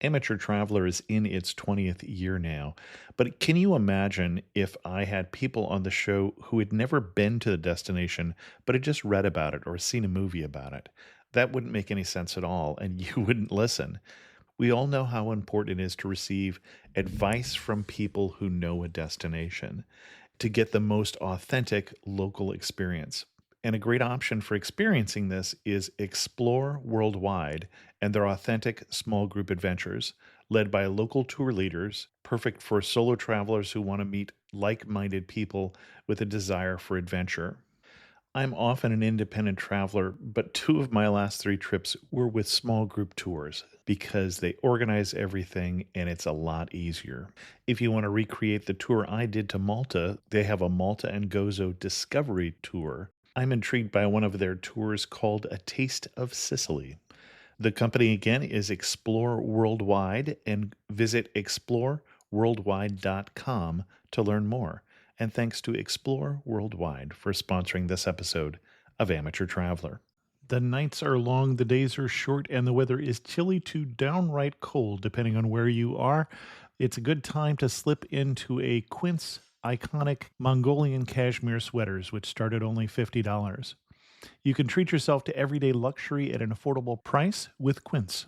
Amateur Traveler is in its 20th year now, but can you imagine if I had people on the show who had never been to the destination, but had just read about it or seen a movie about it? That wouldn't make any sense at all, and you wouldn't listen. We all know how important it is to receive advice from people who know a destination to get the most authentic local experience. And a great option for experiencing this is Explore Worldwide and their authentic small group adventures, led by local tour leaders, perfect for solo travelers who want to meet like minded people with a desire for adventure. I'm often an independent traveler, but two of my last three trips were with small group tours because they organize everything and it's a lot easier. If you want to recreate the tour I did to Malta, they have a Malta and Gozo Discovery Tour. I'm intrigued by one of their tours called A Taste of Sicily. The company again is Explore Worldwide, and visit exploreworldwide.com to learn more. And thanks to Explore Worldwide for sponsoring this episode of Amateur Traveler. The nights are long, the days are short, and the weather is chilly to downright cold, depending on where you are. It's a good time to slip into a Quince iconic Mongolian cashmere sweaters, which start at only $50. You can treat yourself to everyday luxury at an affordable price with Quince.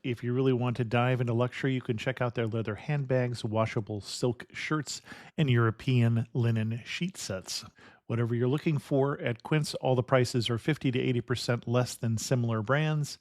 If you really want to dive into luxury, you can check out their leather handbags, washable silk shirts, and European linen sheet sets. Whatever you're looking for at Quince, all the prices are 50 to 80% less than similar brands,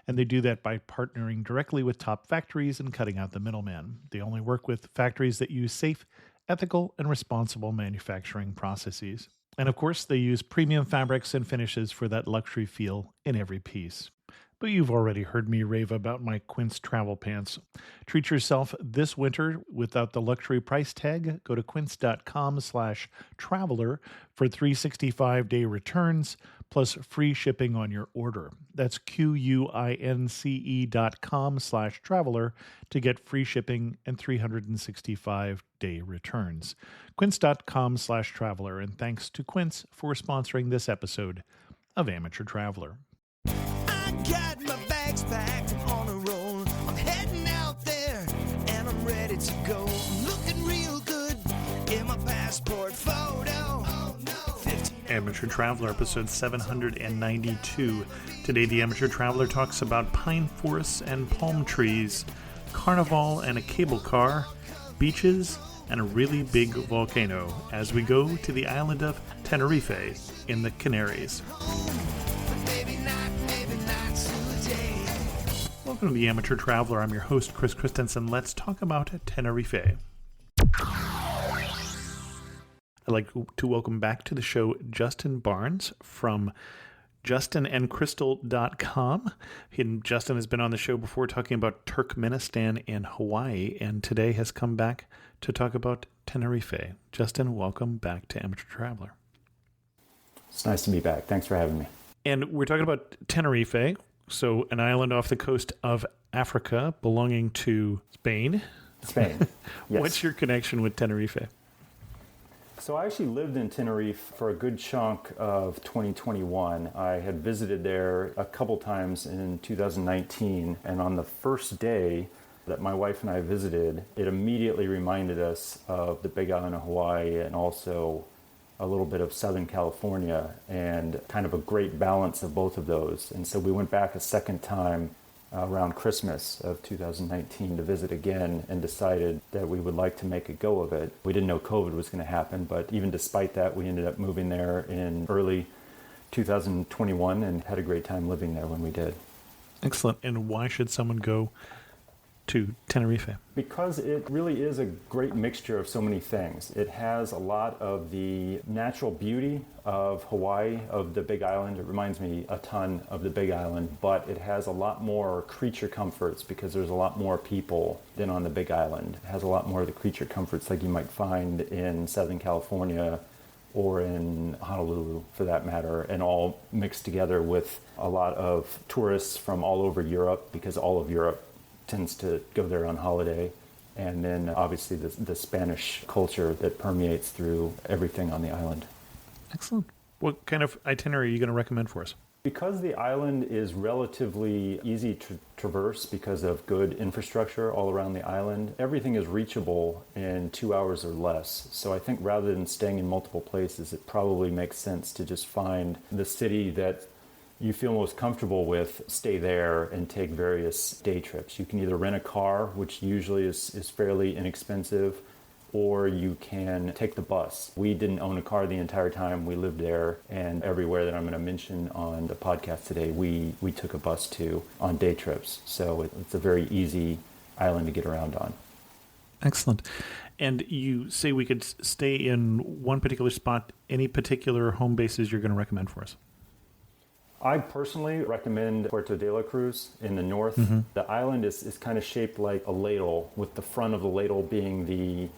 and they do that by partnering directly with top factories and cutting out the middleman. They only work with factories that use safe, ethical, and responsible manufacturing processes. And of course, they use premium fabrics and finishes for that luxury feel in every piece. But you've already heard me rave about my Quince travel pants. Treat yourself this winter without the luxury price tag. Go to quince.com/traveler for 365-day returns plus free shipping on your order. That's QUINCE.com/traveler to get free shipping and 365-day returns. Quince.com/traveler. And thanks to Quince for sponsoring this episode of Amateur Traveler. I got my bags packed, I'm on a roll. I'm heading out there and I'm ready to go. I'm looking real good in my passport photo. Oh no. 15 Amateur Traveler, episode 792. Today, the Amateur Traveler talks about pine forests and palm trees, carnival and a cable car, beaches, and a really big volcano as we go to the island of Tenerife in the Canaries. Welcome to the Amateur Traveler. I'm your host, Chris Christensen. Let's talk about Tenerife. I'd like to welcome back to the show Justin Barnes from justinandcrystal.com. Justin has been on the show before talking about Turkmenistan and Hawaii, and today has come back to talk about Tenerife. Justin, welcome back to Amateur Traveler. It's nice to be back. Thanks for having me. And we're talking about Tenerife, so an island off the coast of Africa belonging to Spain. Spain, yes. What's your connection with Tenerife? So I actually lived in Tenerife for a good chunk of 2021. I had visited there a couple times in 2019, and on the first day that my wife and I visited, it immediately reminded us of the Big Island of Hawaii and also a little bit of Southern California, and kind of a great balance of both of those. And so we went back a second time around Christmas of 2019 to visit again, and decided that we would like to make a go of it. We didn't know COVID was going to happen, but even despite that, we ended up moving there in early 2021 and had a great time living there when we did. Excellent. And why should someone go to Tenerife? Because it really is a great mixture of so many things. It has a lot of the natural beauty of Hawaii, of the Big Island. It reminds me a ton of the Big Island, but it has a lot more creature comforts because there's a lot more people than on the Big Island. It has a lot more of the creature comforts like you might find in Southern California or in Honolulu, for that matter, and all mixed together with a lot of tourists from all over Europe, because all of Europe tends to go there on holiday, and then obviously the Spanish culture that permeates through everything on the island. Excellent. What kind of itinerary are you going to recommend for us? Because the island is relatively easy to traverse because of good infrastructure all around the island, everything is reachable in 2 hours or less. So I think rather than staying in multiple places, it probably makes sense to just find the city that you feel most comfortable with, stay there, and take various day trips. You can either rent a car, which usually is fairly inexpensive, or you can take the bus. We didn't own a car the entire time we lived there, and everywhere that I'm going to mention on the podcast today, we took a bus to on day trips. So it's a very easy island to get around on. Excellent. And you say we could stay in one particular spot. Any particular home bases you're going to recommend for us? I personally recommend Puerto de la Cruz in the north. The island is kind of shaped like a ladle, with the front of the ladle being the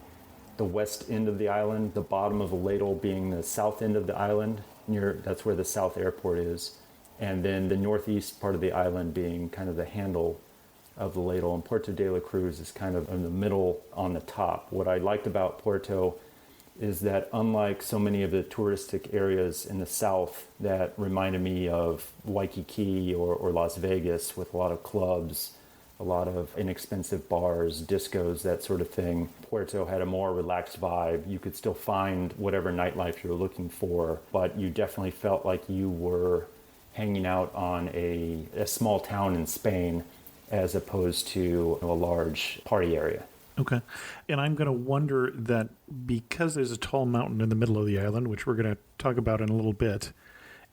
west end of the island, the bottom of the ladle being the south end of the island. That's where the South Airport is. And then the northeast part of the island being kind of the handle of the ladle. And Puerto de la Cruz is kind of in the middle on the top. What I liked about Puerto is that unlike so many of the touristic areas in the south that reminded me of Waikiki or Las Vegas, with a lot of clubs, a lot of inexpensive bars, discos, that sort of thing, Puerto had a more relaxed vibe. You could still find whatever nightlife you were looking for, but you definitely felt like you were hanging out on a small town in Spain as opposed to a large party area. Okay. And I'm going to wonder that because there's a tall mountain in the middle of the island, which we're going to talk about in a little bit,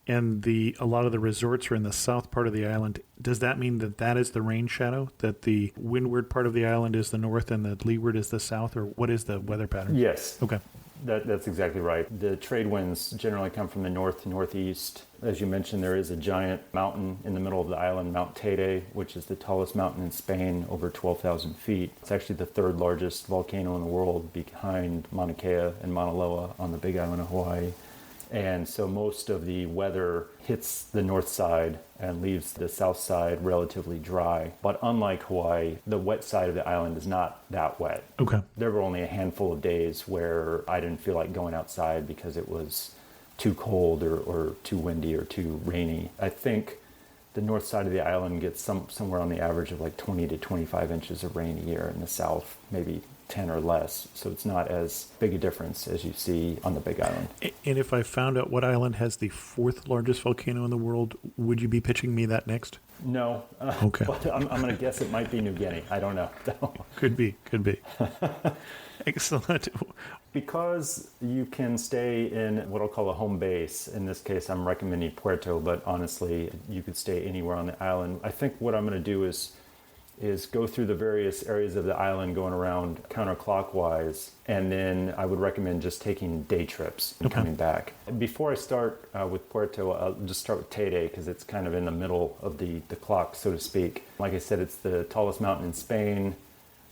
and a lot of the resorts are in the south part of the island, does that mean that is the rain shadow? That the windward part of the island is the north and the leeward is the south? Or what is the weather pattern? Yes. Okay. That's exactly right. The trade winds generally come from the north to northeast. As you mentioned, there is a giant mountain in the middle of the island, Mount Teide, which is the tallest mountain in Spain, over 12,000 feet. It's actually the third largest volcano in the world, behind Mauna Kea and Mauna Loa on the Big Island of Hawaii. And so most of the weather hits the north side and leaves the south side relatively dry. But unlike Hawaii, the wet side of the island is not that wet. Okay. There were only a handful of days where I didn't feel like going outside because it was too cold or too windy or too rainy. I think the north side of the island gets somewhere on the average of like 20 to 25 inches of rain a year. In the south, maybe 10 or less. So it's not as big a difference as you see on the Big Island. And if I found out what island has the fourth largest volcano in the world, would you be pitching me that next? No. Okay. But I'm going to guess it might be New Guinea. I don't know. Could be. Excellent. Because you can stay in what I'll call a home base. In this case, I'm recommending Puerto, but honestly, you could stay anywhere on the island. I think what I'm going to do is go through the various areas of the island going around counterclockwise, and then I would recommend just taking day trips and coming back. Before I start with Puerto, I'll just start with Teide because it's kind of in the middle of the clock, so to speak. Like I said, it's the tallest mountain in Spain,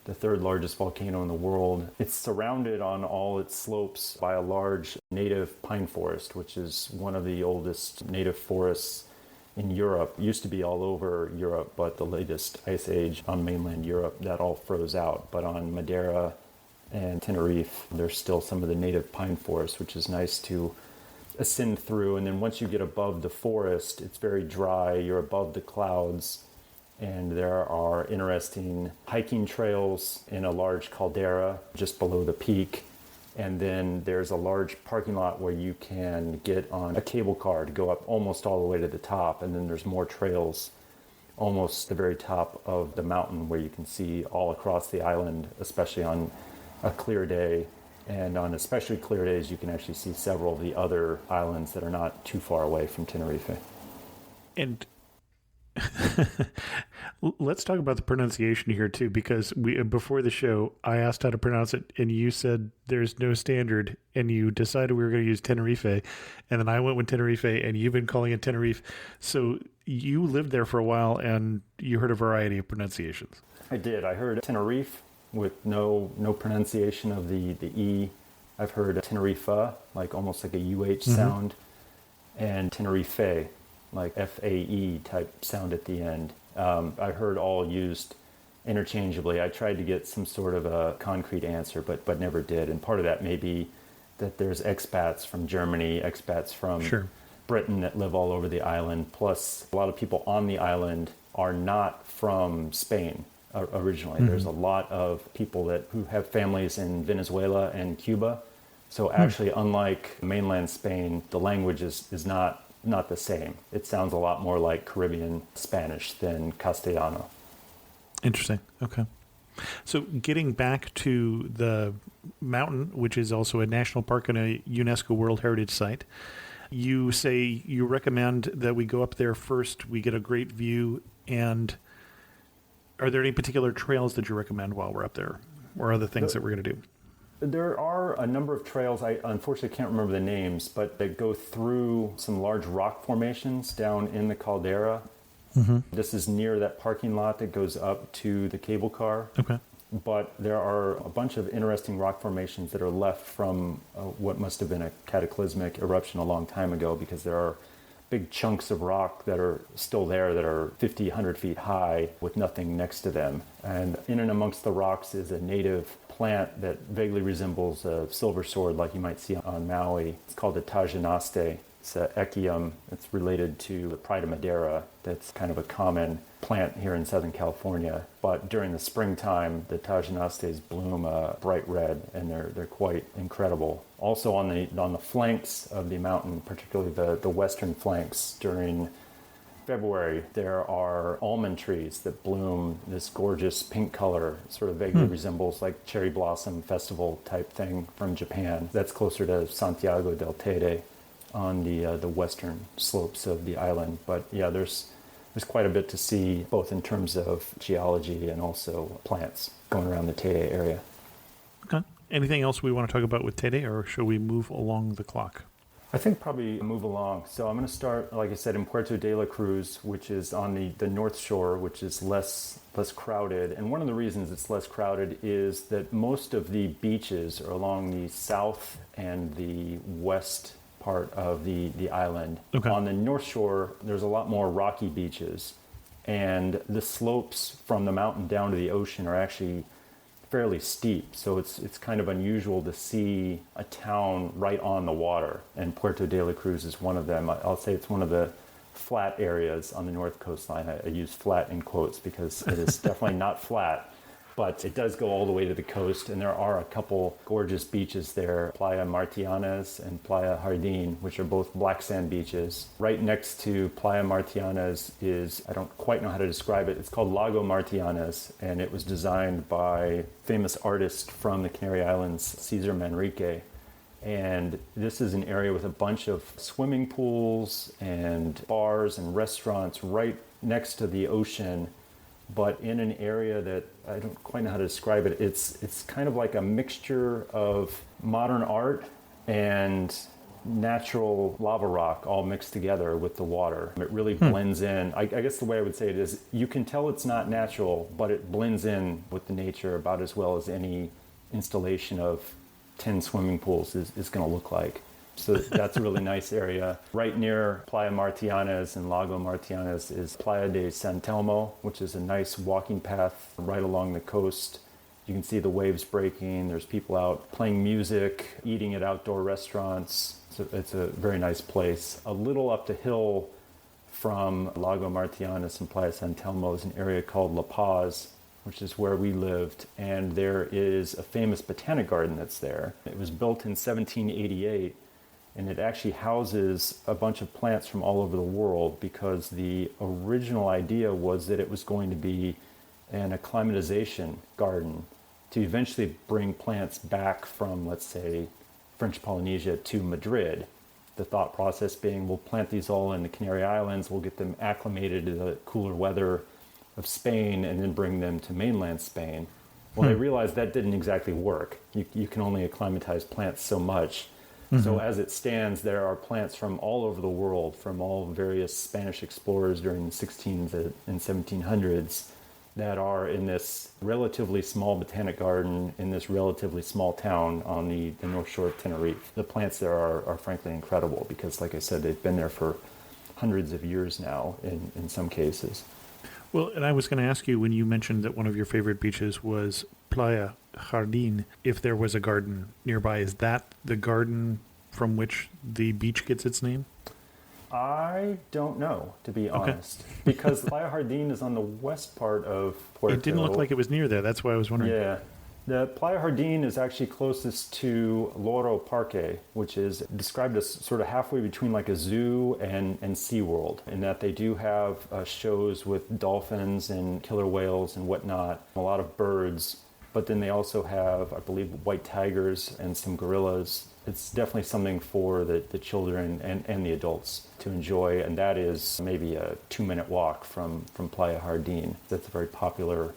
the third largest volcano in the world. It's surrounded on all its slopes by a large native pine forest, which is one of the oldest native forests in Europe. It used to be all over Europe, but the latest ice age on mainland Europe, that all froze out. But on Madeira and Tenerife, there's still some of the native pine forest, which is nice to ascend through. And then once you get above the forest, it's very dry. You're above the clouds, and there are interesting hiking trails in a large caldera just below the peak. And then there's a large parking lot where you can get on a cable car to go up almost all the way to the top. And then there's more trails almost the very top of the mountain where you can see all across the island, especially on a clear day. And on especially clear days, you can actually see several of the other islands that are not too far away from Tenerife. And let's talk about the pronunciation here too, because before the show I asked how to pronounce it, and you said there's no standard, and you decided we were going to use Tenerife, and then I went with Tenerife, and you've been calling it Tenerife. So you lived there for a while, and you heard a variety of pronunciations. I did. I heard Tenerife with no pronunciation of the E. I've heard Tenerife, like almost like a UH sound, and Tenerife, like FAE type sound at the end. I heard all used interchangeably. I tried to get some sort of a concrete answer, but never did. And part of that may be that there's expats from Germany, expats from Britain that live all over the island. Plus, a lot of people on the island are not from Spain originally. There's a lot of people who have families in Venezuela and Cuba. So actually, unlike mainland Spain, the language is not the same. It sounds a lot more like Caribbean Spanish than Castellano. Interesting. Okay. So getting back to the mountain, which is also a national park and a UNESCO World Heritage Site, you say you recommend that we go up there first, we get a great view, and are there any particular trails that you recommend while we're up there, or other things that we're going to do? There are a number of trails, I unfortunately can't remember the names, but they go through some large rock formations down in the caldera. This is near that parking lot that goes up to the cable car. Okay. But there are a bunch of interesting rock formations that are left from what must have been a cataclysmic eruption a long time ago, because there are big chunks of rock that are still there that are 50, 100 feet high with nothing next to them. And in and amongst the rocks is a native plant that vaguely resembles a silver sword like you might see on Maui. It's called the Tajanaste. It's an echium. It's related to the Pride of Madeira. That's kind of a common plant here in Southern California. But during the springtime, the Tajanastes bloom bright red, and they're quite incredible. Also on the flanks of the mountain, particularly the western flanks, during February, there are almond trees that bloom this gorgeous pink color. It sort of vaguely resembles like cherry blossom festival type thing from Japan. That's closer to Santiago del Tede on the western slopes of the island. But yeah, there's quite a bit to see, both in terms of geology and also plants going around the Tede area. Okay. Anything else we want to talk about with Tede, or should we move along the clock? I think probably move along. So I'm going to start, like I said, in Puerto de la Cruz, which is on the north shore, which is less crowded. And one of the reasons it's less crowded is that most of the beaches are along the south and the west part of the island. Okay. On the north shore, there's a lot more rocky beaches, and the slopes from the mountain down to the ocean are actually fairly steep, so it's kind of unusual to see a town right on the water, and Puerto de la Cruz is one of them. I'll say it's one of the flat areas on the north coastline. I use flat in quotes because it is definitely not flat, but it does go all the way to the coast, and there are a couple gorgeous beaches there, Playa Martianes and Playa Jardín, which are both black sand beaches. Right next to Playa Martianes is, I don't quite know how to describe it, it's called Lago Martianes, and it was designed by famous artist from the Canary Islands, Cesar Manrique. And this is an area with a bunch of swimming pools and bars and restaurants right next to the ocean, but in an area that I don't quite know how to describe it. It's kind of like a mixture of modern art and natural lava rock all mixed together with the water. It really blends in. I guess the way I would say it is, you can tell it's not natural, but it blends in with the nature about as well as any installation of 10 swimming pools is going to look like. So that's a really nice area. Right near Playa Martianes and Lago Martianes is Playa de San Telmo, which is a nice walking path right along the coast. You can see the waves breaking. There's people out playing music, eating at outdoor restaurants. So it's a very nice place. A little up the hill from Lago Martianes and Playa San Telmo is an area called La Paz, which is where we lived. And there is a famous botanic garden that's there. It was built in 1788. And it actually houses a bunch of plants from all over the world, because the original idea was that it was going to be an acclimatization garden to eventually bring plants back from, let's say, French Polynesia to Madrid. The thought process being, we'll plant these all in the Canary Islands, we'll get them acclimated to the cooler weather of Spain, and then bring them to mainland Spain. Well, they realized that didn't exactly work. You can only acclimatize plants so much. So as it stands, there are plants from all over the world, from all various Spanish explorers during the 1600s and 1700s, that are in this relatively small botanic garden in this relatively small town on the north shore of Tenerife. The plants there are frankly incredible because, like I said, they've been there for hundreds of years now in some cases. Well, and I was going to ask you, when you mentioned that one of your favorite beaches was Playa Jardín, if there was a garden nearby, is that the garden from which the beach gets its name? I don't know, to be Okay. honest, because Playa Jardín is on the west part of Puerto. It didn't look like it was near there. That's why I was wondering. Yeah. The Playa Jardín is actually closest to Loro Parque, which is described as sort of halfway between like a zoo and SeaWorld, in that they do have shows with dolphins and killer whales and whatnot, a lot of birds, but then they also have, I believe, white tigers and some gorillas. It's definitely something for the children and the adults to enjoy, and that is maybe a 2-minute walk from Playa Jardín. That's a very popular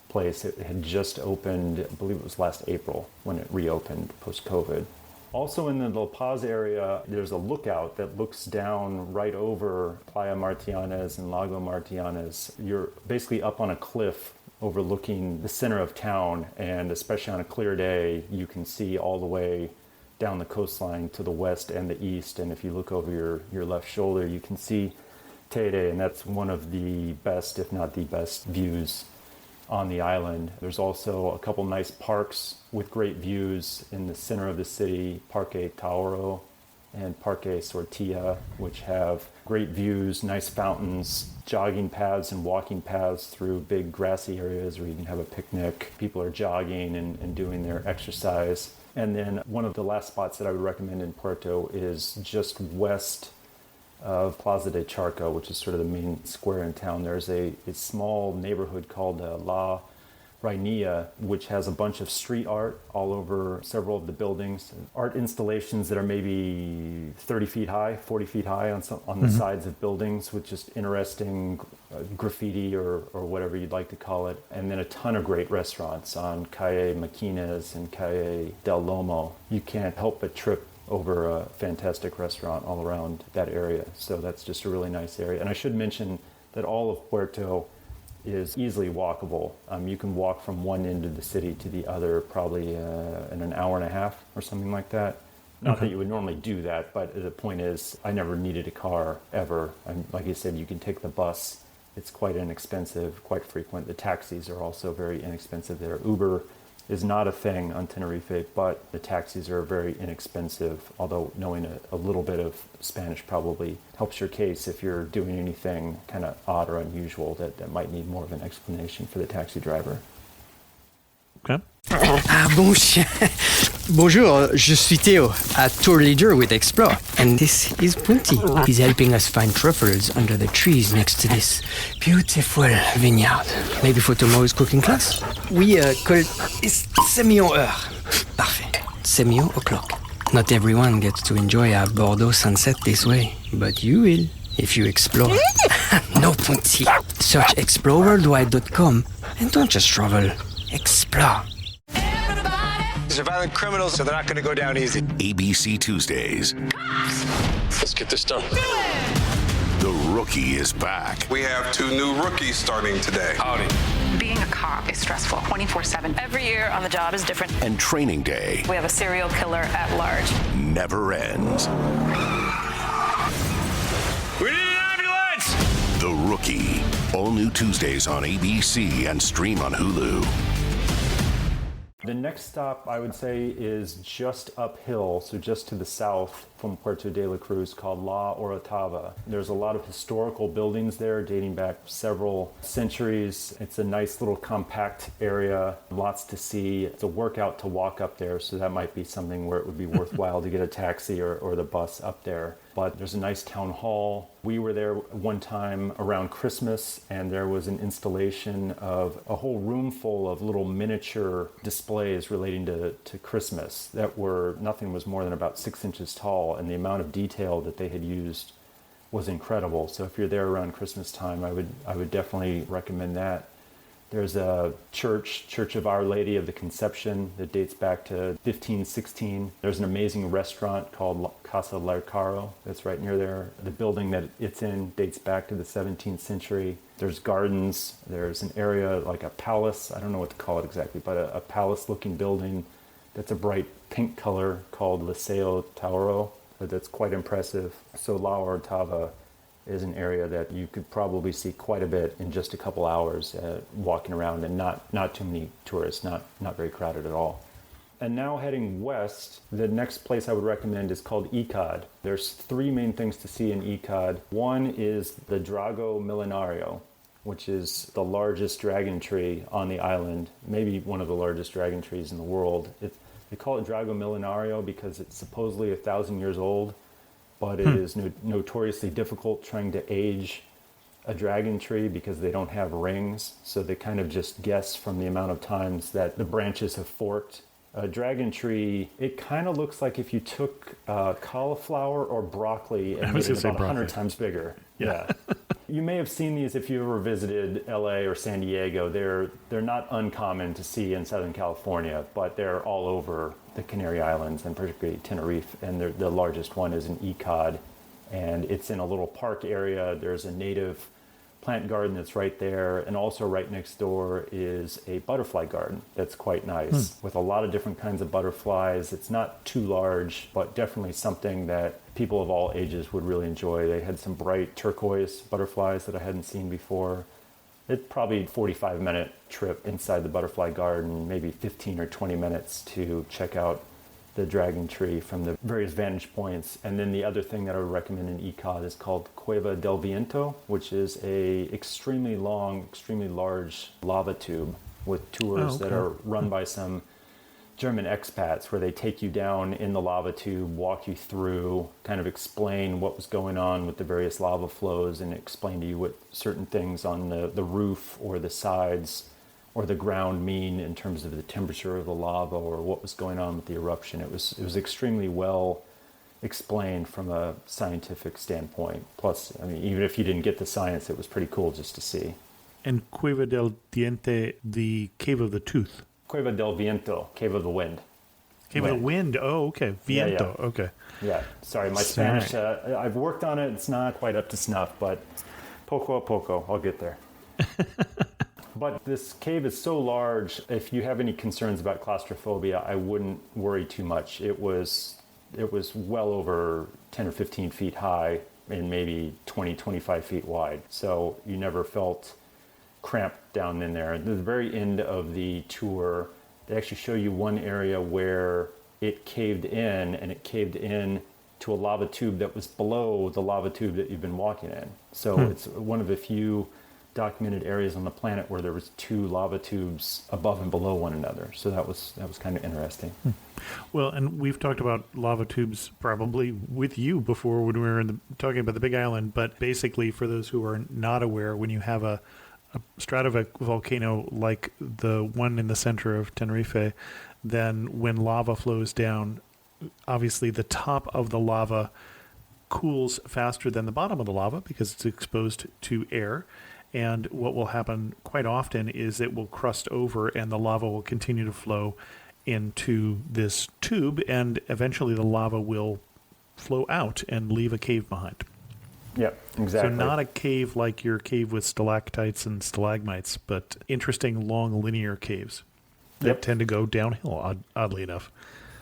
place. It had just opened, I believe it was last April when it reopened post-COVID. Also in the La Paz area, there's a lookout that looks down right over Playa Martianes and Lago Martianes. You're basically up on a cliff overlooking the center of town, and especially on a clear day, you can see all the way down the coastline to the west and the east. And if you look over your left shoulder, you can see Teide, and that's one of the best, if not the best, views on the island. There's also a couple nice parks with great views in the center of the city, Parque Tauro and Parque Sortilla, which have great views, nice fountains, jogging paths and walking paths through big grassy areas where you can have a picnic. People are jogging and doing their exercise. And then one of the last spots that I would recommend in Puerto is just west of Plaza de Charco, which is sort of the main square in town. There's a small neighborhood called La Rainilla, which has a bunch of street art all over several of the buildings. Art installations that are maybe 30 feet high, 40 feet high on the sides of buildings, with just interesting graffiti or whatever you'd like to call it. And then a ton of great restaurants on Calle Maquines and Calle del Lomo. You can't help but trip over a fantastic restaurant all around that area. So that's just a really nice area. And I should mention that all of Puerto is easily walkable. You can walk from one end of the city to the other probably in an hour and a half or something like that. Not that you would normally do that, but the point is I never needed a car ever. And like I said, you can take the bus. It's quite inexpensive, quite frequent. The taxis are also very inexpensive there. Uber is not a thing on Tenerife, but the taxis are very inexpensive, although knowing a little bit of Spanish probably helps your case if you're doing anything kind of odd or unusual that might need more of an explanation for the taxi driver. Okay. Ah, bon chien. Bonjour, je suis Theo, a tour leader with Explore, and this is Punti. He's helping us find truffles under the trees next to this beautiful vineyard. Maybe for tomorrow's cooking class? Oui, call semi-heure. Parfait. Semi-o'clock. Not everyone gets to enjoy a Bordeaux sunset this way, but you will if you explore. No, Punti. Search exploreworldwide.com and don't just travel. Explore. These are violent criminals, so they're not going to go down easy. ABC Tuesdays. Let's get this done. The Rookie is back. We have 2 new rookies starting today. Howdy. Being a cop is stressful 24/7. Every year on the job is different. And Training Day We have a serial killer at large. never ends. We need an ambulance! The Rookie. All new Tuesdays on ABC and stream on Hulu. The next stop, I would say, is just uphill, so just to the south from Puerto de la Cruz, called La Orotava. There's a lot of historical buildings there dating back several centuries. It's a nice little compact area, lots to see. It's a workout to walk up there, so that might be something where it would be worthwhile to get a taxi or the bus up there. But there's a nice town hall. We were there one time around Christmas, and there was an installation of a whole room full of little miniature displays relating to Christmas that were, nothing was more than about 6 inches tall, and the amount of detail that they had used was incredible. So if you're there around Christmas time, I would definitely recommend that. There's a Church of Our Lady of the Conception, that dates back to 1516. There's an amazing restaurant called Casa Larcaro that's right near there. The building that it's in dates back to the 17th century. There's gardens. There's an area like a palace. I don't know what to call it exactly, but a palace-looking building that's a bright pink color called Liceo Tauro. That's quite impressive. So La Orotava is an area that you could probably see quite a bit in just a couple hours walking around, and not too many tourists, not very crowded at all. And now heading west, the next place I would recommend is called Icod. There's three main things to see in Icod. One is the Drago Millenario, which is the largest dragon tree on the island, maybe one of the largest dragon trees in the world. They call it Drago Millenario because it's supposedly 1,000 years old, but it is notoriously difficult trying to age a dragon tree because they don't have rings. So they kind of just guess from the amount of times that the branches have forked. A dragon tree, it kind of looks like if you took cauliflower or broccoli and made it about 100 times bigger. Yeah. You may have seen these if you ever visited LA or San Diego. They're not uncommon to see in Southern California, but they're all over the Canary Islands and particularly Tenerife. And the largest one is in Icod, and it's in a little park area. There's a native plant garden that's right there, and also right next door is a butterfly garden that's quite nice with a lot of different kinds of butterflies. It's not too large, but definitely something that people of all ages would really enjoy. They had some bright turquoise butterflies that I hadn't seen before. It's probably a 45-minute trip inside the butterfly garden, maybe 15 or 20 minutes to check out the dragon tree from the various vantage points. And then the other thing that I would recommend in Icod is called Cueva del Viento, which is a extremely long, extremely large lava tube with tours that are run by some German expats, where they take you down in the lava tube, walk you through, kind of explain what was going on with the various lava flows, and explain to you what certain things on the roof or the sides or the ground mean in terms of the temperature of the lava or what was going on with the eruption. It was extremely well explained from a scientific standpoint. Plus, I mean, even if you didn't get the science, it was pretty cool just to see. And Cueva del Diente, the Cave of the Tooth. Cueva del Viento, Cave of the Wind. Cave of the Wind. Oh, okay. Viento. Yeah. Okay. Yeah. Sorry, my Spanish. I've worked on it. It's not quite up to snuff, but poco a poco, I'll get there. But this cave is so large, if you have any concerns about claustrophobia, I wouldn't worry too much. It was well over 10 or 15 feet high and maybe 20, 25 feet wide. So you never felt cramped down in there. At the very end of the tour, they actually show you one area where it caved in, and it caved in to a lava tube that was below the lava tube that you've been walking in. So it's one of the few documented areas on the planet where there was two lava tubes above and below one another. So that was kind of interesting. Well, and we've talked about lava tubes probably with you before when we were talking about the Big Island. But basically, for those who are not aware, when you have a stratovolcano like the one in the center of Tenerife, then when lava flows down, obviously the top of the lava cools faster than the bottom of the lava because it's exposed to air. And what will happen quite often is it will crust over and the lava will continue to flow into this tube, and eventually the lava will flow out and leave a cave behind. Yep, exactly. So not a cave like your cave with stalactites and stalagmites, but interesting long linear caves that tend to go downhill, oddly enough.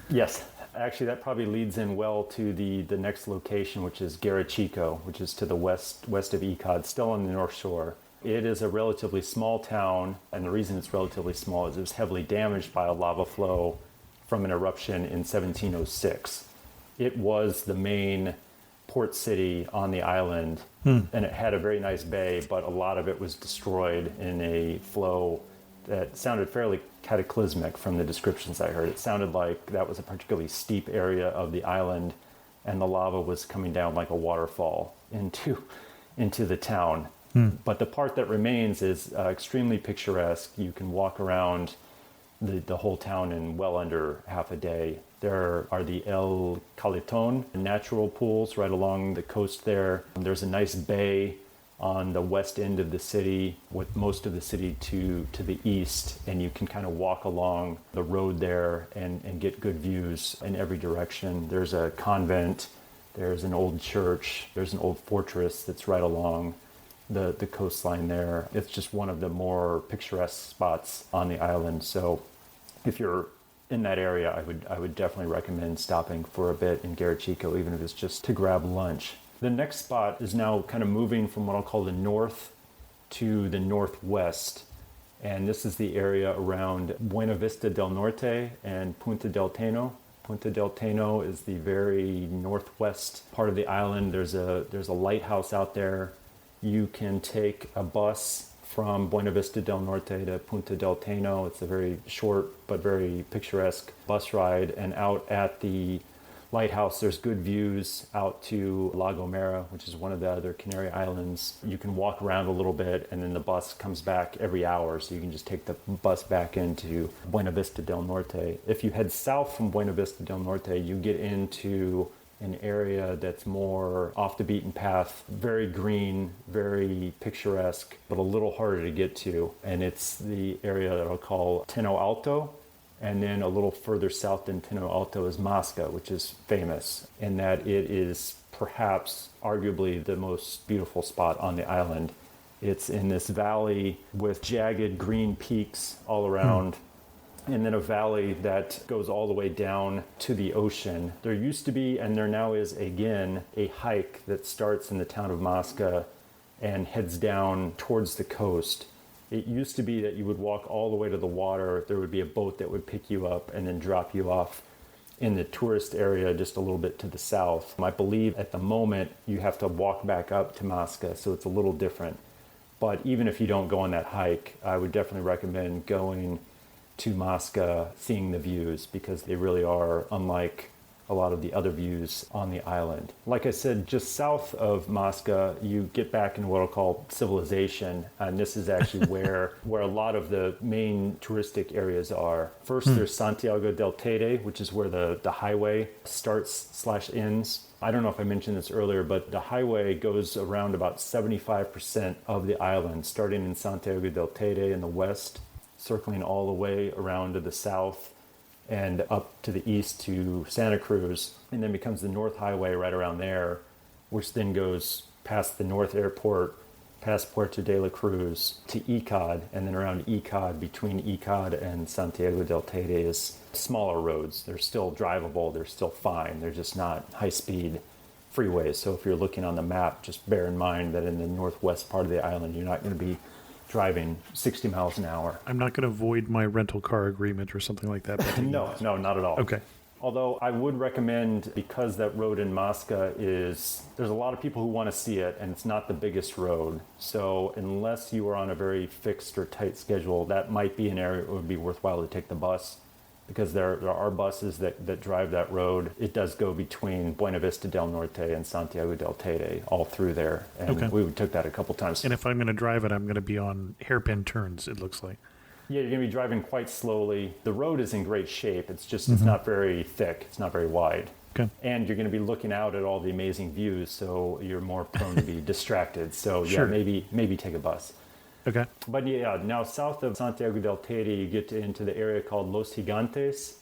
Yes. Actually, that probably leads in well to the next location, which is Garachico, which is to the west of Icod, still on the North Shore. It is a relatively small town, and the reason it's relatively small is it was heavily damaged by a lava flow from an eruption in 1706. It was the main port city on the island, and it had a very nice bay, but a lot of it was destroyed in a flow that sounded fairly cataclysmic from the descriptions I heard. It sounded like that was a particularly steep area of the island, and the lava was coming down like a waterfall into the town. But the part that remains is extremely picturesque. You can walk around the whole town in well under half a day. There are the El Caleton natural pools right along the coast there. There's a nice bay on the west end of the city, with most of the city to the east, and you can kind of walk along the road there and get good views in every direction. There's a convent, there's an old church, there's an old fortress that's right along the coastline there. It's just one of the more picturesque spots on the island. So if you're in that area, I would definitely recommend stopping for a bit in Garachico, even if it's just to grab lunch. The next spot is now kind of moving from what I'll call the north to the northwest. And this is the area around Buena Vista del Norte and Punta del Teno. Punta del Teno is the very northwest part of the island. There's a lighthouse out there. You can take a bus from Buena Vista del Norte to Punta del Teno. It's a very short but very picturesque bus ride. And out at the lighthouse, there's good views out to La Gomera, which is one of the other Canary Islands. You can walk around a little bit, and then the bus comes back every hour, so you can just take the bus back into Buena Vista del Norte. If you head south from Buena Vista del Norte, you get into an area that's more off the beaten path, very green, very picturesque, but a little harder to get to. And it's the area that I'll call Teno Alto. And then a little further south than Teno Alto is Masca, which is famous in that it is perhaps arguably the most beautiful spot on the island. It's in this valley with jagged green peaks all around, and then a valley that goes all the way down to the ocean. There used to be, and there now is again, a hike that starts in the town of Masca and heads down towards the coast. It used to be that you would walk all the way to the water. There would be a boat that would pick you up and then drop you off in the tourist area just a little bit to the south. I believe at the moment you have to walk back up to Masca, so it's a little different. But even if you don't go on that hike, I would definitely recommend going to Masca, seeing the views, because they really are unlike a lot of the other views on the island. Like I said, just south of Masca, you get back into what I'll call civilization, and this is actually where a lot of the main touristic areas are. First, there's Santiago del Teide, which is where the highway starts/ends. I don't know if I mentioned this earlier, but the highway goes around about 75% of the island, starting in Santiago del Teide in the west, circling all the way around to the south, and up to the east to Santa Cruz, and then becomes the North Highway right around there, which then goes past the North Airport, past Puerto de la Cruz to Icod, and then around Icod, between Icod and Santiago del Teide is smaller roads. They're still drivable, they're still fine, they're just not high-speed freeways. So if you're looking on the map, just bear in mind that in the northwest part of the island, you're not going to be driving 60 miles an hour. I'm not going to void my rental car agreement or something like that. No, not at all. Okay. Although I would recommend, because that road in Masca there's a lot of people who want to see it, and it's not the biggest road. So unless you are on a very fixed or tight schedule, that might be an area it would be worthwhile to take the bus, because there are buses that drive that road. It does go between Buena Vista del Norte and Santiago del Teide, all through there. And we took that a couple times. And if I'm going to drive it, I'm going to be on hairpin turns, it looks like. Yeah, you're going to be driving quite slowly. The road is in great shape. It's just, it's not very thick. It's not very wide. Okay. And you're going to be looking out at all the amazing views, so you're more prone to be distracted. So yeah, Sure. maybe take a bus. Okay. But yeah, now south of Santiago del Teide, you get into the area called Los Gigantes,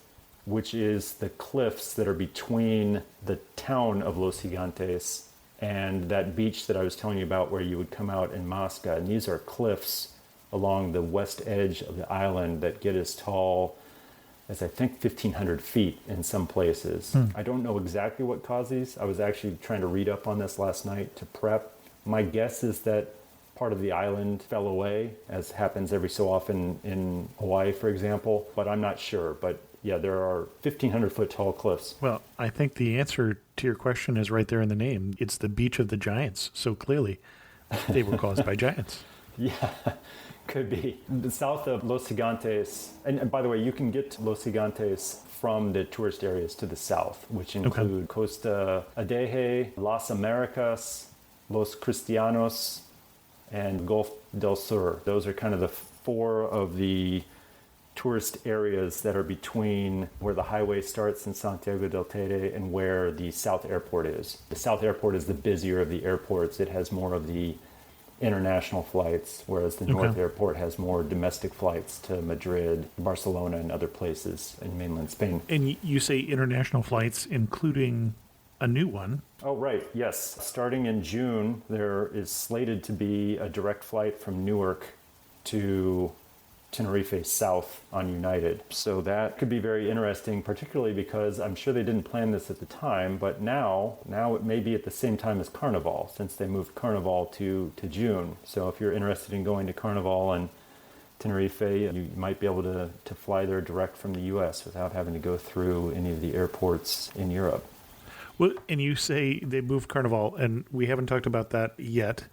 which is the cliffs that are between the town of Los Gigantes and that beach that I was telling you about where you would come out in Masca. And these are cliffs along the west edge of the island that get as tall as, I think, 1,500 feet in some places. I don't know exactly what caused these. I was actually trying to read up on this last night to prep. My guess is that part of the island fell away, as happens every so often in Hawaii, for example, but I'm not sure. But yeah, there are 1,500 foot tall cliffs. Well, I think the answer to your question is right there in the name. It's the Beach of the Giants. So clearly, they were caused by giants. Yeah, could be. The south of Los Gigantes, and by the way, you can get to Los Gigantes from the tourist areas to the south, which include Costa Adeje, Las Americas, Los Cristianos, and Gulf del Sur. Those are kind of the four of the tourist areas that are between where the highway starts in Santiago del Teide and where the South Airport is. The South Airport is the busier of the airports. It has more of the international flights, whereas the North Airport has more domestic flights to Madrid, Barcelona, and other places in mainland Spain. And you say international flights, including a new one. Oh, right. Yes. Starting in June, there is slated to be a direct flight from Newark to Tenerife South on United. So that could be very interesting, particularly because I'm sure they didn't plan this at the time, but now it may be at the same time as Carnival, since they moved Carnival to June. So if you're interested in going to Carnival and Tenerife, you might be able to fly there direct from the U.S. without having to go through any of the airports in Europe. Well, and you say they moved Carnival, and we haven't talked about that yet,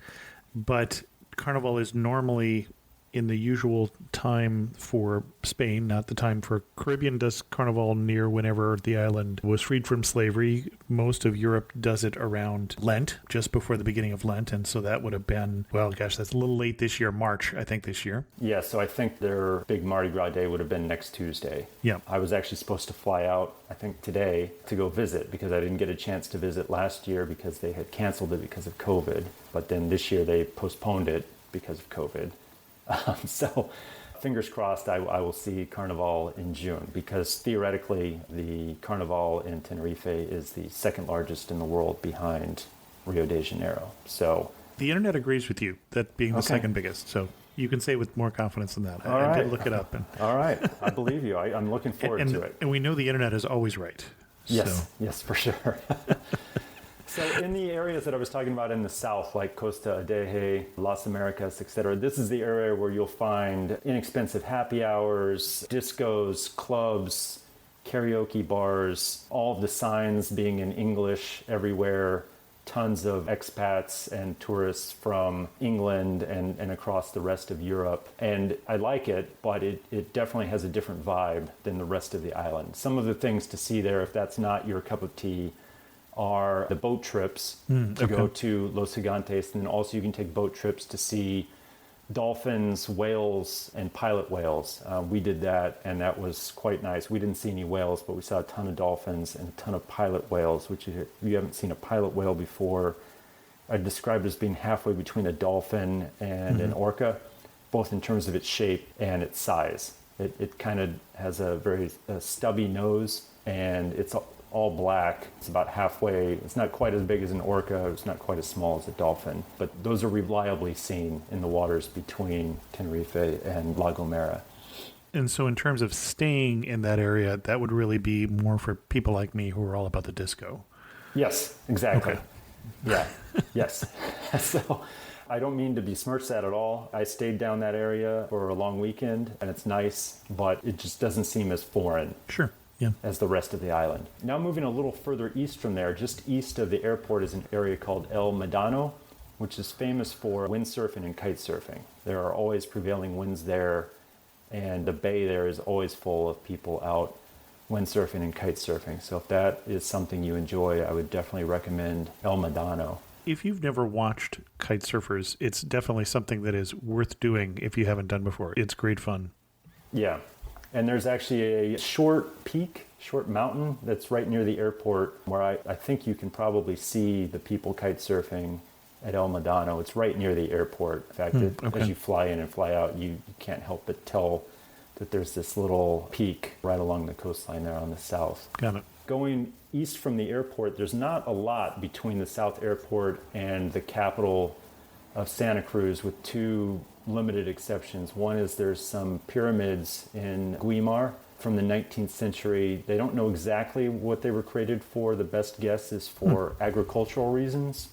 but Carnival is normally in the usual time for Spain, not the time for Caribbean. Does Carnival near whenever the island was freed from slavery. Most of Europe does it around Lent, just before the beginning of Lent, and so that would have been, well, gosh, that's a little late this year, March, I think, this year. Yeah, so I think their big Mardi Gras day would have been next Tuesday. Yeah. I was actually supposed to fly out, I think today, to go visit because I didn't get a chance to visit last year because they had canceled it because of COVID. But then this year they postponed it because of COVID. So fingers crossed I will see Carnival in June because theoretically the Carnival in Tenerife is the second largest in the world behind Rio de Janeiro. So the internet agrees with you, that being the second biggest. So you can say with more confidence than that. I did look it up. All right. I believe you. I'm looking forward to it. And we know the internet is always right. Yes, yes, for sure. So in the areas that I was talking about in the south, like Costa Adeje, Las Americas, etc., this is the area where you'll find inexpensive happy hours, discos, clubs, karaoke bars, all of the signs being in English everywhere, tons of expats and tourists from England and across the rest of Europe. And I like it, but it definitely has a different vibe than the rest of the island. Some of the things to see there, if that's not your cup of tea, are the boat trips to go to Los Gigantes, and then also you can take boat trips to see dolphins, whales, and pilot whales. We did that, and that was quite nice. We didn't see any whales, but we saw a ton of dolphins and a ton of pilot whales, which if you haven't seen a pilot whale before, I'd describe it as being halfway between a dolphin and an orca, both in terms of its shape and its size. It kind of has a very stubby nose, and it's all black. It's about halfway. It's not quite as big as an orca. It's not quite as small as a dolphin. But those are reliably seen in the waters between Tenerife and La Gomera. And so in terms of staying in that area, that would really be more for people like me who are all about the disco. Yes, exactly. Okay. Yeah, yes. So I don't mean to besmirch that at all. I stayed down that area for a long weekend, and it's nice, but it just doesn't seem as foreign. Sure. Yeah. As the rest of the island. Now moving a little further east from there, just east of the airport is an area called El Medano, which is famous for windsurfing and kite surfing. There are always prevailing winds there, and the bay there is always full of people out windsurfing and kite surfing. So if that is something you enjoy, I would definitely recommend El Medano. If you've never watched kite surfers, it's definitely something that is worth doing if you haven't done before. It's great fun. Yeah. And there's actually a short mountain that's right near the airport where I think you can probably see the people kite surfing at El Medano. It's right near the airport. In fact, as you fly in and fly out, you can't help but tell that there's this little peak right along the coastline there on the south. Got it. Going east from the airport, there's not a lot between the south airport and the capital of Santa Cruz, with two limited exceptions. One is there's some pyramids in Guimar from the 19th century. They don't know exactly what they were created for. The best guess is for agricultural reasons,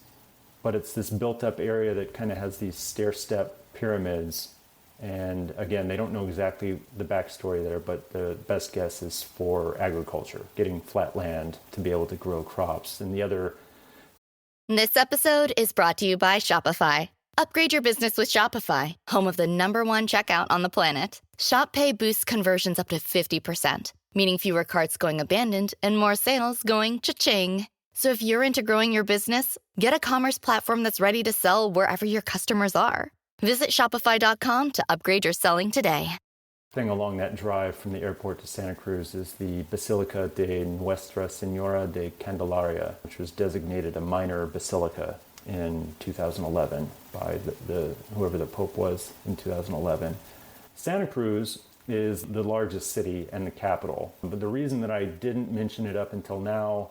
but it's this built-up area that kind of has these stair-step pyramids. And again, they don't know exactly the backstory there, but the best guess is for agriculture, getting flat land to be able to grow crops. And the other... This episode is brought to you by Shopify. Upgrade your business with Shopify, home of the #1 checkout on the planet. Shop Pay boosts conversions up to 50%, meaning fewer carts going abandoned and more sales going cha-ching. So if you're into growing your business, get a commerce platform that's ready to sell wherever your customers are. Visit Shopify.com to upgrade your selling today. Thing along that drive from the airport to Santa Cruz is the Basilica de Nuestra Señora de Candelaria, which was designated a minor basilica in 2011 by whoever the Pope was in 2011. Santa Cruz is the largest city and the capital, but the reason that I didn't mention it up until now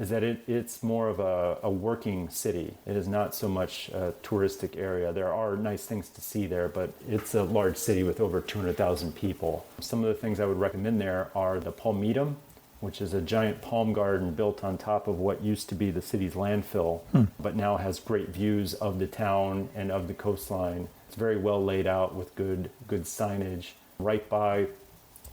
is that it's more of a working city. It is not so much a touristic area. There are nice things to see there, but it's a large city with over 200,000 people. Some of the things I would recommend there are the Palmidum, which is a giant palm garden built on top of what used to be the city's landfill, but now has great views of the town and of the coastline. It's very well laid out with good signage. Right by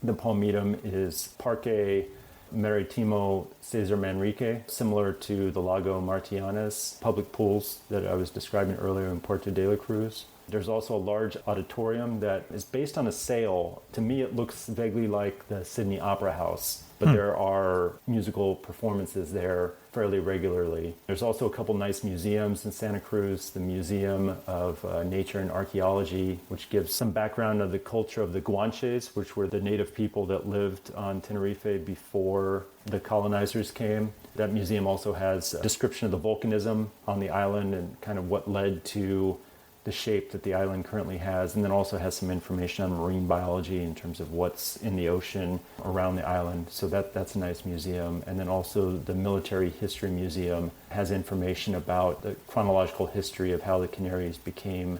the Palmitum is Parque Maritimo Cesar Manrique, similar to the Lago Martianes public pools that I was describing earlier in Puerto de la Cruz. There's also a large auditorium that is based on a sail. To me, it looks vaguely like the Sydney Opera House, but there are musical performances there fairly regularly. There's also a couple nice museums in Santa Cruz, the Museum of Nature and Archaeology, which gives some background of the culture of the Guanches, which were the native people that lived on Tenerife before the colonizers came. That museum also has a description of the volcanism on the island and kind of what led to the shape that the island currently has, and then also has some information on marine biology in terms of what's in the ocean around the island. So that's a nice museum. And then also the Military History Museum has information about the chronological history of how the Canaries became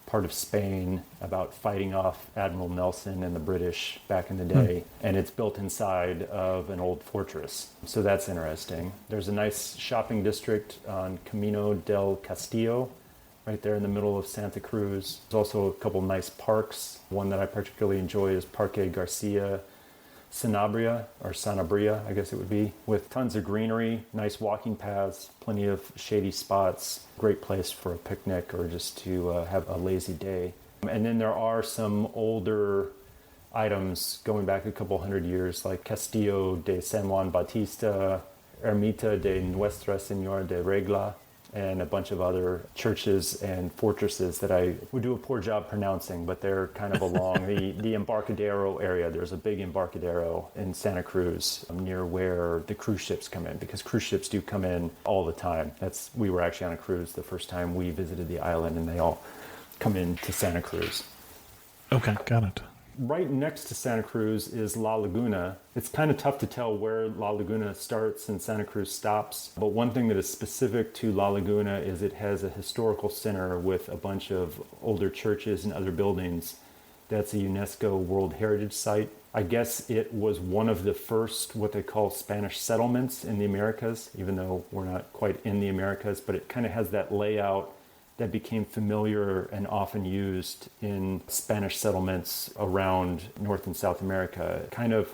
part of Spain, about fighting off Admiral Nelson and the British back in the day. And it's built inside of an old fortress. So that's interesting. There's a nice shopping district on Camino del Castillo, right there in the middle of Santa Cruz. There's also a couple nice parks. One that I particularly enjoy is Parque Garcia Sanabria, I guess it would be, with tons of greenery, nice walking paths, plenty of shady spots, great place for a picnic or just to have a lazy day. And then there are some older items going back a couple hundred years, like Castillo de San Juan Bautista, Ermita de Nuestra Señora de Regla, and a bunch of other churches and fortresses that I would do a poor job pronouncing, but they're kind of along the Embarcadero area. There's a big Embarcadero in Santa Cruz near where the cruise ships come in, because cruise ships do come in all the time. We were actually on a cruise the first time we visited the island, and they all come into Santa Cruz. Okay, got it. Right next to Santa Cruz is La Laguna. It's kind of tough to tell where La Laguna starts and Santa Cruz stops, but one thing that is specific to La Laguna is it has a historical center with a bunch of older churches and other buildings. That's a UNESCO World Heritage Site. I guess it was one of the first what they call Spanish settlements in the Americas, even though we're not quite in the Americas, but it kind of has that layout that became familiar and often used in Spanish settlements around North and South America. Kind of,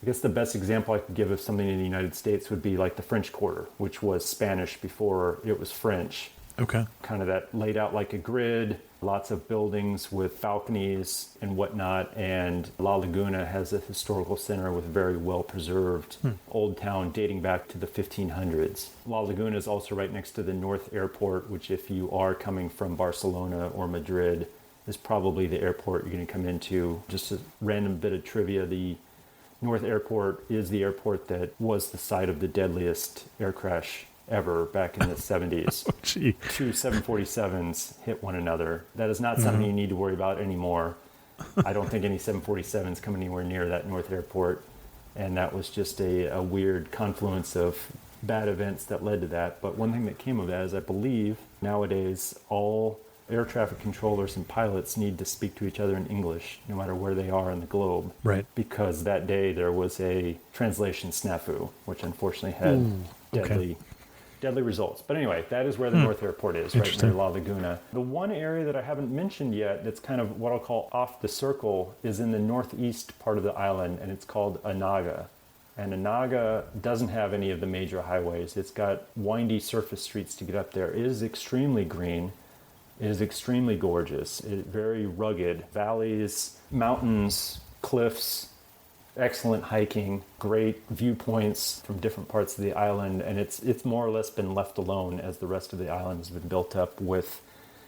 I guess the best example I could give of something in the United States would be like the French Quarter, which was Spanish before it was French. Okay. Kind of that laid out like a grid, lots of buildings with balconies and whatnot. And La Laguna has a historical center with very well preserved old town dating back to the 1500s. La Laguna is also right next to the North Airport, which if you are coming from Barcelona or Madrid, is probably the airport you're going to come into. Just a random bit of trivia, the North Airport is the airport that was the site of the deadliest air crash ever back in the 70s. Oh, gee. Two 747s hit one another. That is not something you need to worry about anymore. I don't think any 747s come anywhere near that North Airport. And that was just a weird confluence of bad events that led to that. But one thing that came of that is I believe nowadays all air traffic controllers and pilots need to speak to each other in English, no matter where they are in the globe. Right. Because that day there was a translation snafu, which unfortunately had deadly results. But anyway, that is where the North Airport is, right near La Laguna. The one area that I haven't mentioned yet that's kind of what I'll call off the circle is in the northeast part of the island, and it's called Anaga. And Anaga doesn't have any of the major highways. It's got windy surface streets to get up there. It is extremely green. It is extremely gorgeous. Very rugged. Valleys, mountains, cliffs, excellent hiking, great viewpoints from different parts of the island, and it's more or less been left alone as the rest of the island has been built up with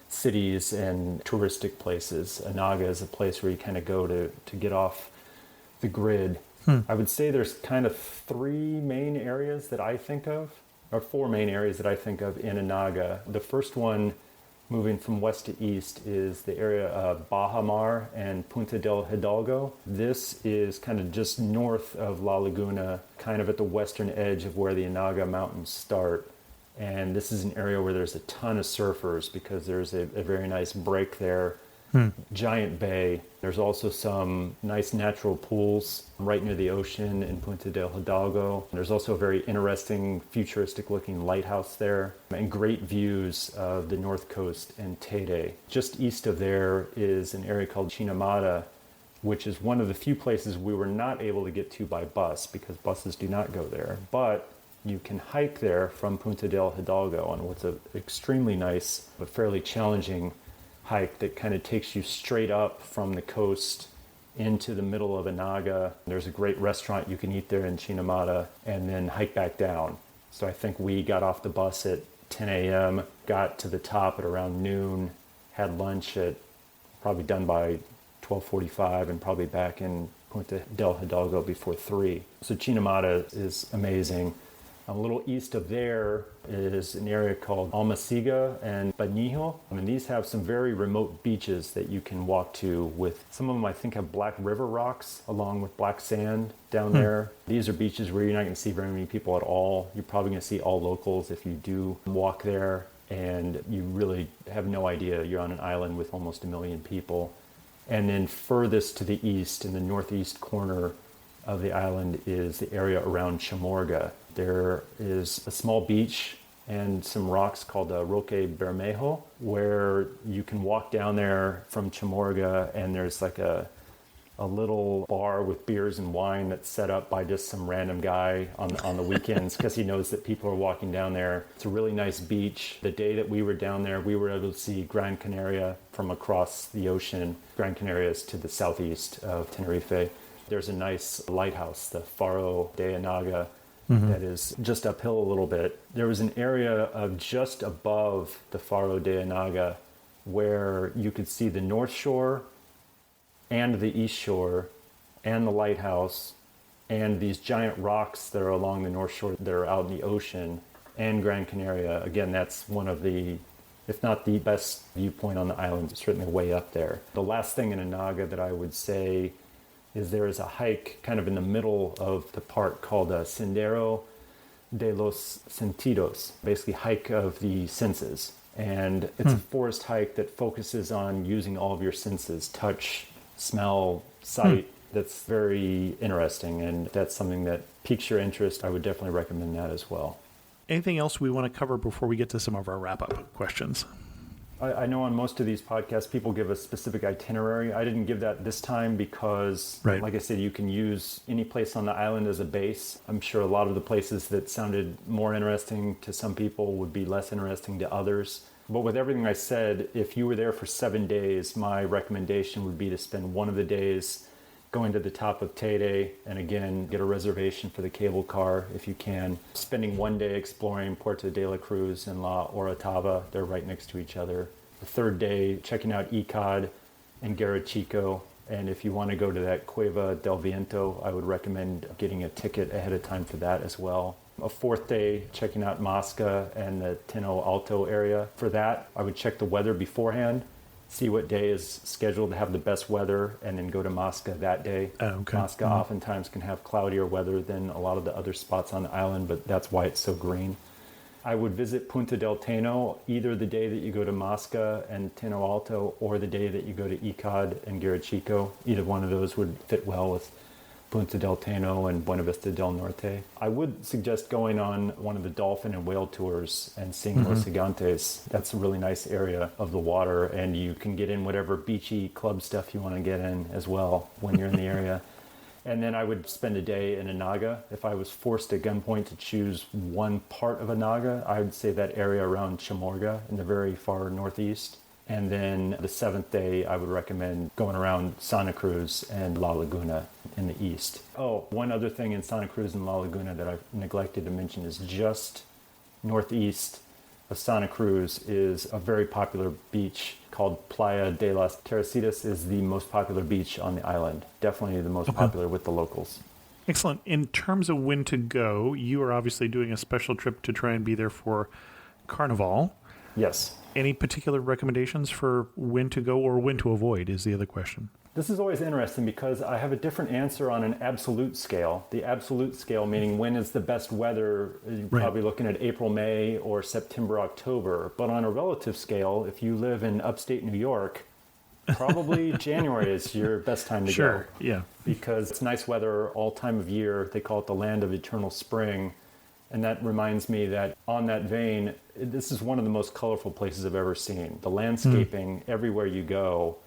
cities and touristic places. Anaga is a place where you kind of go to get off the grid. I would say there's kind of three main areas that I think of, or four main areas that I think of in Anaga. The first one, moving from west to east, is the area of Baja Mar and Punta del Hidalgo. This is kind of just north of La Laguna, kind of at the western edge of where the Anaga Mountains start. And this is an area where there's a ton of surfers because there's a very nice break there giant bay. There's also some nice natural pools right near the ocean in Punta del Hidalgo. There's also a very interesting, futuristic-looking lighthouse there, and great views of the north coast and Tete. Just east of there is an area called Chinamada, which is one of the few places we were not able to get to by bus because buses do not go there. But you can hike there from Punta del Hidalgo on what's an extremely nice but fairly challenging hike that kind of takes you straight up from the coast into the middle of Anaga. There's a great restaurant you can eat there in Chinamada and then hike back down. So I think we got off the bus at 10 a.m., got to the top at around noon, had lunch at probably done by 12:45 and probably back in Punta del Hidalgo before 3. So Chinamada is amazing. A little east of there is an area called Almasiga and Banijo. And these have some very remote beaches that you can walk to with, some of them I think have black river rocks along with black sand down there. These are beaches where you're not going to see very many people at all. You're probably going to see all locals if you do walk there, and you really have no idea you're on an island with almost 1 million people. And then furthest to the east, in the northeast corner of the island, is the area around Chamorga. There is a small beach and some rocks called Roque Bermejo, where you can walk down there from Chamorga, and there's like a little bar with beers and wine that's set up by just some random guy on the weekends because he knows that people are walking down there. It's a really nice beach. The day that we were down there, we were able to see Gran Canaria from across the ocean. Gran Canaria is to the southeast of Tenerife. There's a nice lighthouse, the Faro de Anaga, that is just uphill a little bit. There was an area of just above the Faro de Anaga where you could see the north shore and the east shore and the lighthouse and these giant rocks that are along the north shore that are out in the ocean and Gran Canaria. Again, that's one of the, if not the best viewpoint on the island, certainly way up there. The last thing in Anaga that I would say is there is a hike kind of in the middle of the park called Sendero de los Sentidos, basically hike of the senses. And it's a forest hike that focuses on using all of your senses, touch, smell, sight. That's very interesting, and that's something that piques your interest. I would definitely recommend that as well. Anything else we want to cover before we get to some of our wrap-up questions? I know on most of these podcasts, people give a specific itinerary. I didn't give that this time because, like I said, you can use any place on the island as a base. I'm sure a lot of the places that sounded more interesting to some people would be less interesting to others. But with everything I said, if you were there for 7 days, my recommendation would be to spend one of the days going to the top of Tete, and again, get a reservation for the cable car if you can. Spending 1 day exploring Puerto de la Cruz and La Orotava, they're right next to each other. The third day, checking out Icod and Garachico, and if you want to go to that Cueva del Viento, I would recommend getting a ticket ahead of time for that as well. A fourth day, checking out Masca and the Teno Alto area. For that, I would check the weather beforehand, see what day is scheduled to have the best weather, and then go to Masca that day. Masca oftentimes can have cloudier weather than a lot of the other spots on the island, but that's why it's so green. I would visit Punta del Teno either the day that you go to Masca and Teno Alto or the day that you go to Icod and Garachico. Either one of those would fit well with Punta del Teno and Buena Vista del Norte. I would suggest going on one of the dolphin and whale tours and seeing Los Gigantes. That's a really nice area of the water, and you can get in whatever beachy club stuff you want to get in as well when you're in the area. And then I would spend a day in Anaga. If I was forced at gunpoint to choose one part of Anaga, I would say that area around Chamorga in the very far northeast. And then the seventh day, I would recommend going around Santa Cruz and La Laguna in the east. Oh, one other thing in Santa Cruz and La Laguna that I've neglected to mention is just northeast of Santa Cruz is a very popular beach called Playa de las Teresitas. Is the most popular beach on the island. Definitely the most popular with the locals. Excellent. In terms of when to go, you are obviously doing a special trip to try and be there for Carnival. Yes. Any particular recommendations for when to go or when to avoid is the other question. This is always interesting because I have a different answer on an absolute scale. The absolute scale meaning when is the best weather, you're probably looking at April, May, or September, October. But on a relative scale, if you live in upstate New York, Probably January is your best time to go. Sure, yeah. Because it's nice weather all time of year. They call it the land of eternal spring. And that reminds me that on that vein, this is one of the most colorful places I've ever seen. The landscaping everywhere you go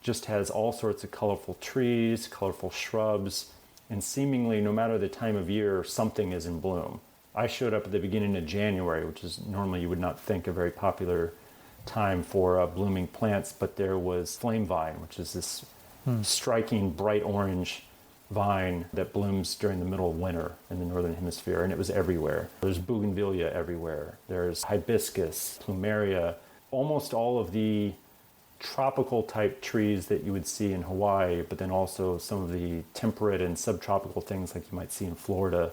just has all sorts of colorful trees, colorful shrubs, and seemingly no matter the time of year, something is in bloom. I showed up at the beginning of January, which is normally you would not think a very popular time for blooming plants, but there was flame vine, which is this striking bright orange vine that blooms during the middle of winter in the northern hemisphere, and it was everywhere. There's bougainvillea everywhere. There's hibiscus, plumeria, almost all of the tropical type trees that you would see in Hawaii, but then also some of the temperate and subtropical things like you might see in Florida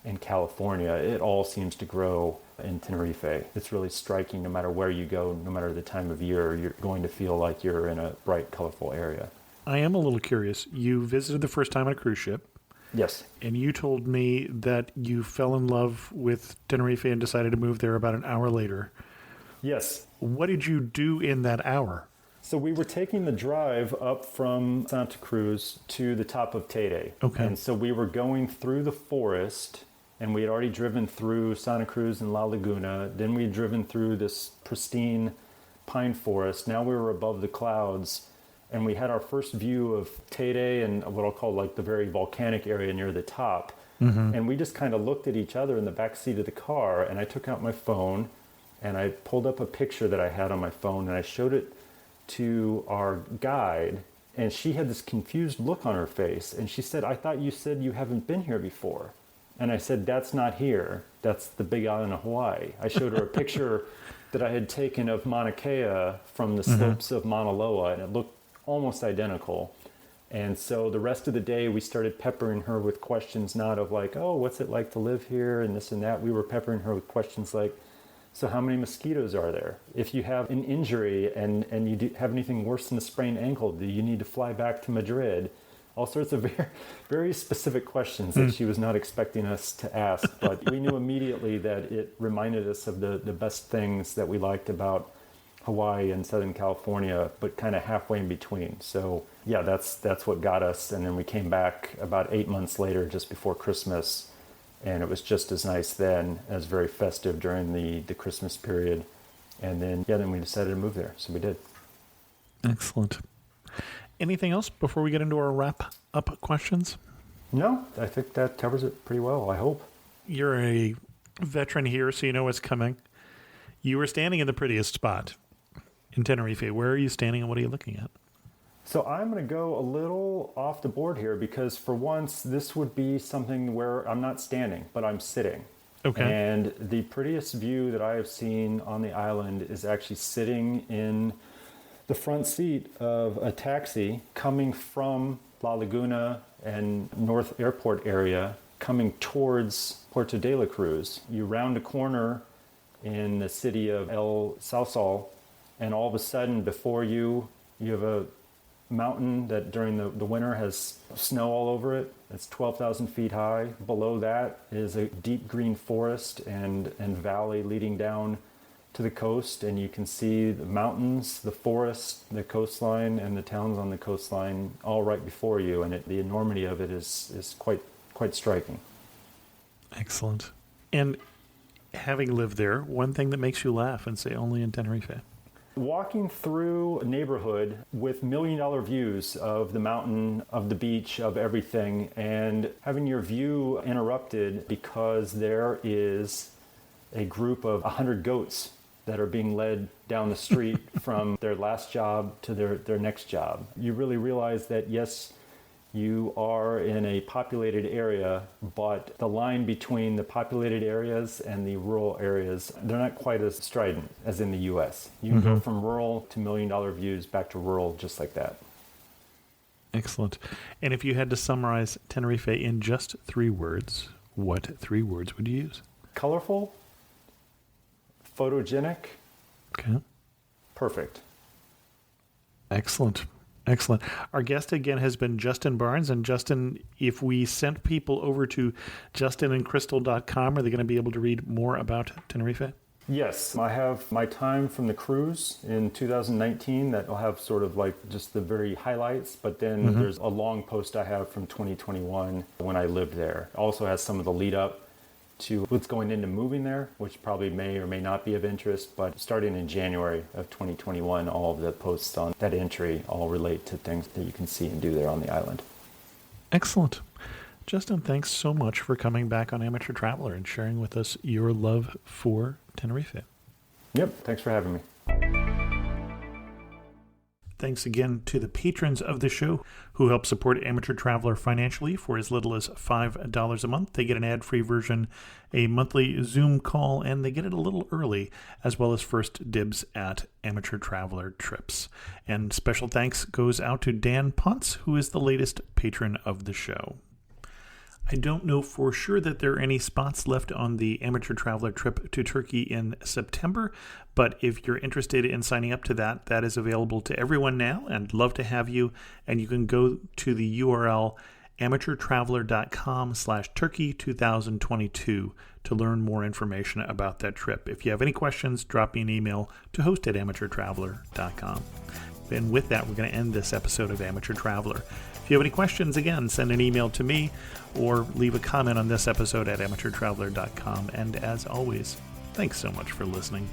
and California. It all seems to grow in Tenerife. It's really striking. No matter where you go, no matter the time of year, you're going to feel like you're in a bright, colorful area. I am a little curious. You visited the first time on a cruise ship. Yes. And you told me that you fell in love with Tenerife and decided to move there about an hour later. Yes. What did you do in that hour? So we were taking the drive up from Santa Cruz to the top of Teide. Okay. And so we were going through the forest, and we had already driven through Santa Cruz and La Laguna. Then we had driven through this pristine pine forest. Now we were above the clouds, and we had our first view of Teide and what I'll call like the very volcanic area near the top. And we just kind of looked at each other in the back seat of the car, and I took out my phone, and I pulled up a picture that I had on my phone, and I showed it to our guide, and she had this confused look on her face, and she said, "I thought you said you haven't been here before." And I said, "That's not here. That's the big island of Hawaii." I showed her a picture that I had taken of Mauna Kea from the slopes of Mauna Loa, and it looked almost identical. And so the rest of the day, we started peppering her with questions, not of like, "Oh, what's it like to live here?" and this and that. We were peppering her with questions like, "So how many mosquitoes are there? If you have an injury and you have anything worse than a sprained ankle, do you need to fly back to Madrid?" All sorts of very, very specific questions that she was not expecting us to ask. But we knew immediately that it reminded us of the best things that we liked about Hawaii and Southern California, but kind of halfway in between. So yeah, that's what got us. And then we came back about 8 months later, just before Christmas. And it was just as nice then, as very festive during the Christmas period. And then we decided to move there. So we did. Excellent. Anything else before we get into our wrap-up questions? No, I think that covers it pretty well, I hope. You're a veteran here, so you know what's coming. You were standing in the prettiest spot in Tenerife. Where are you standing and what are you looking at? So I'm going to go a little off the board here because for once this would be something where I'm not standing, but I'm sitting. Okay. And the prettiest view that I have seen on the island is actually sitting in the front seat of a taxi coming from La Laguna and North Airport area coming towards Puerto de la Cruz. You round a corner in the city of El Sausal, and all of a sudden before you have a mountain that during the winter has snow all over it. It's 12,000 feet high. Below that is a deep green forest and valley leading down to the coast, and you can see the mountains, the forest, the coastline, and the towns on the coastline all right before you, and the enormity of it is quite striking. Excellent. And having lived there, one thing that makes you laugh and say only in Tenerife? Walking through a neighborhood with million-dollar views of the mountain, of the beach, of everything, and having your view interrupted because there is a group of 100 goats that are being led down the street from their last job to their next job. You really realize that, yes, you are in a populated area, but the line between the populated areas and the rural areas, they're not quite as strident as in the U.S. You can go from rural to million-dollar views back to rural just like that. Excellent. And if you had to summarize Tenerife in just 3 words, what 3 words would you use? Colorful, photogenic, Okay. perfect. Excellent. Excellent. Our guest again has been Justin Barnes. And Justin, if we sent people over to justinandcrystal.com, are they going to be able to read more about Tenerife? Yes, I have my time from the cruise in 2019 that will have sort of like just the very highlights, but then there's a long post I have from 2021 when I lived there. It also has some of the lead up to what's going into moving there, which probably may or may not be of interest, but starting in January of 2021, all of the posts on that entry all relate to things that you can see and do there on the island. Excellent. Justin, thanks so much for coming back on Amateur Traveler and sharing with us your love for Tenerife. Yep, thanks for having me. Thanks again to the patrons of the show who help support Amateur Traveler financially for as little as $5 a month. They get an ad-free version, a monthly Zoom call, and they get it a little early, as well as first dibs at Amateur Traveler trips. And special thanks goes out to Dan Ponce, who is the latest patron of the show. I don't know for sure that there are any spots left on the Amateur Traveler trip to Turkey in September, but if you're interested in signing up to that, that is available to everyone now, and love to have you. And you can go to the URL amateurtraveler.com/Turkey2022 to learn more information about that trip. If you have any questions, drop me an email to host@amateurtraveler.com. And with that, we're going to end this episode of Amateur Traveler. If you have any questions, again, send an email to me or leave a comment on this episode at amateurtraveler.com. And as always, thanks so much for listening.